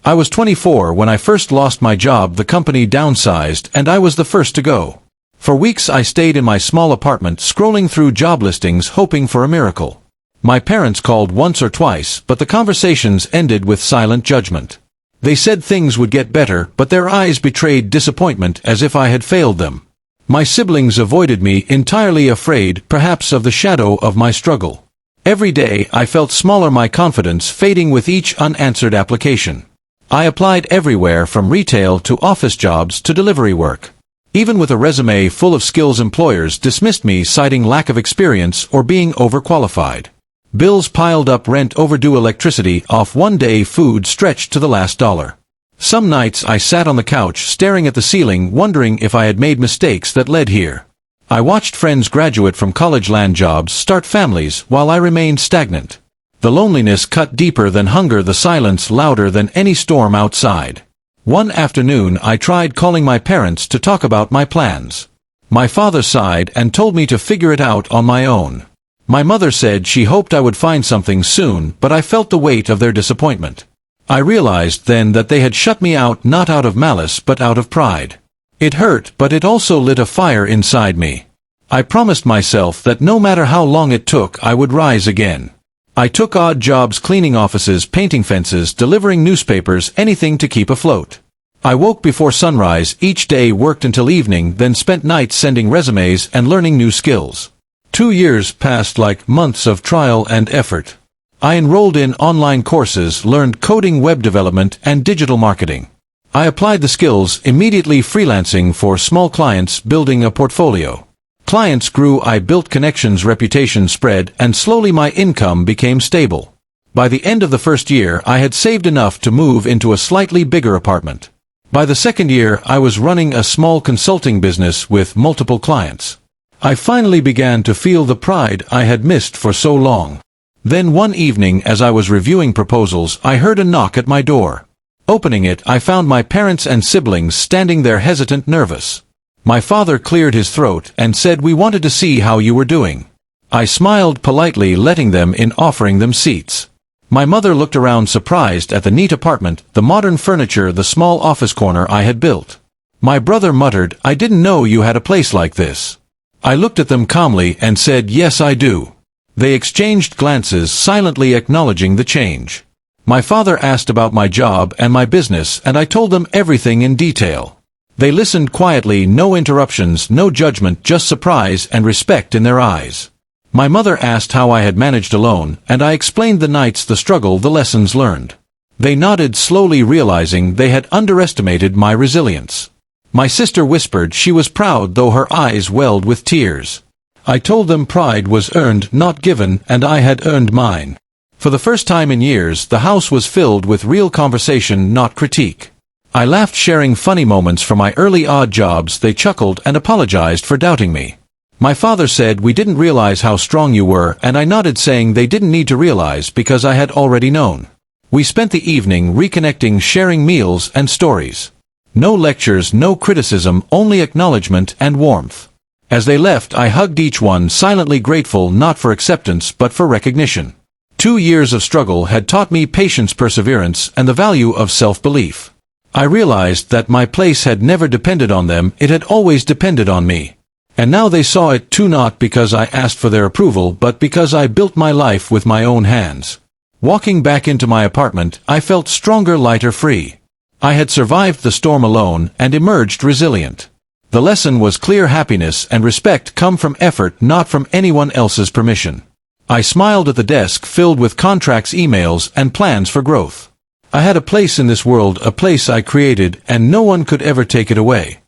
I was 24 when I first lost my job. The company downsized and I was the first to go. For weeks I stayed in my small apartment scrolling through job listings hoping for a miracle. My parents called once or twice, but the conversations ended with silent judgment. They said things would get better, but their eyes betrayed disappointment as if I had failed them. My siblings avoided me, entirely afraid, perhaps, of the shadow of my struggle. Every day I felt smaller, my confidence fading with each unanswered application. I applied everywhere from retail to office jobs to delivery work. Even with a resume full of skills, employers dismissed me, citing lack of experience or being overqualified. Bills piled up, rent overdue, electricity off one day, food stretched to the last dollar. Some nights I sat on the couch staring at the ceiling, wondering if I had made mistakes that led here. I watched friends graduate from college, land jobs, start families, while I remained stagnant. The loneliness cut deeper than hunger, the silence louder than any storm outside. One afternoon I tried calling my parents to talk about my plans. My father sighed and told me to figure it out on my own. My mother said she hoped I would find something soon, but I felt the weight of their disappointment. I realized then that they had shut me out, not out of malice but out of pride. It hurt, but it also lit a fire inside me. I promised myself that no matter how long it took, I would rise again. I took odd jobs, cleaning offices, painting fences, delivering newspapers, anything to keep afloat. I woke before sunrise each day, worked until evening, then spent nights sending resumes and learning new skills. 2 years passed like months of trial and effort. I enrolled in online courses, learned coding, web development, and digital marketing. I applied the skills immediately, freelancing for small clients, building a portfolio. Clients grew, I built connections, reputation spread, and slowly my income became stable. By the end of the first year, I had saved enough to move into a slightly bigger apartment. By the second year, I was running a small consulting business with multiple clients. I finally began to feel the pride I had missed for so long. Then one evening, as I was reviewing proposals, I heard a knock at my door. Opening it, I found my parents and siblings standing there, hesitant, nervous. My father cleared his throat and said, "We wanted to see how you were doing." I smiled politely, letting them in, offering them seats. My mother looked around, surprised at the neat apartment, the modern furniture, the small office corner I had built. My brother muttered, "I didn't know you had a place like this." I looked at them calmly and said, "Yes, I do." They exchanged glances, silently acknowledging the change. My father asked about my job and my business, and I told them everything in detail. They listened quietly, no interruptions, no judgment, just surprise and respect in their eyes. My mother asked how I had managed alone, and I explained the nights, the struggle, the lessons learned. They nodded, slowly realizing they had underestimated my resilience. My sister whispered she was proud, though her eyes welled with tears. I told them pride was earned, not given, and I had earned mine. For the first time in years, the house was filled with real conversation, not critique. I laughed, sharing funny moments from my early odd jobs. They chuckled and apologized for doubting me. My father said, "We didn't realize how strong you were," and I nodded, saying they didn't need to realize because I had already known. We spent the evening reconnecting, sharing meals and stories. No lectures, no criticism, only acknowledgement and warmth. As they left, I hugged each one, silently grateful, not for acceptance but for recognition. 2 years of struggle had taught me patience, perseverance, and the value of self-belief. I realized that my place had never depended on them, it had always depended on me. And now they saw it too, not because I asked for their approval, but because I built my life with my own hands. Walking back into my apartment, I felt stronger, lighter, free. I had survived the storm alone and emerged resilient. The lesson was clear: happiness and respect come from effort, not from anyone else's permission. I smiled at the desk filled with contracts, emails, and plans for growth. I had a place in this world, a place I created, and no one could ever take it away.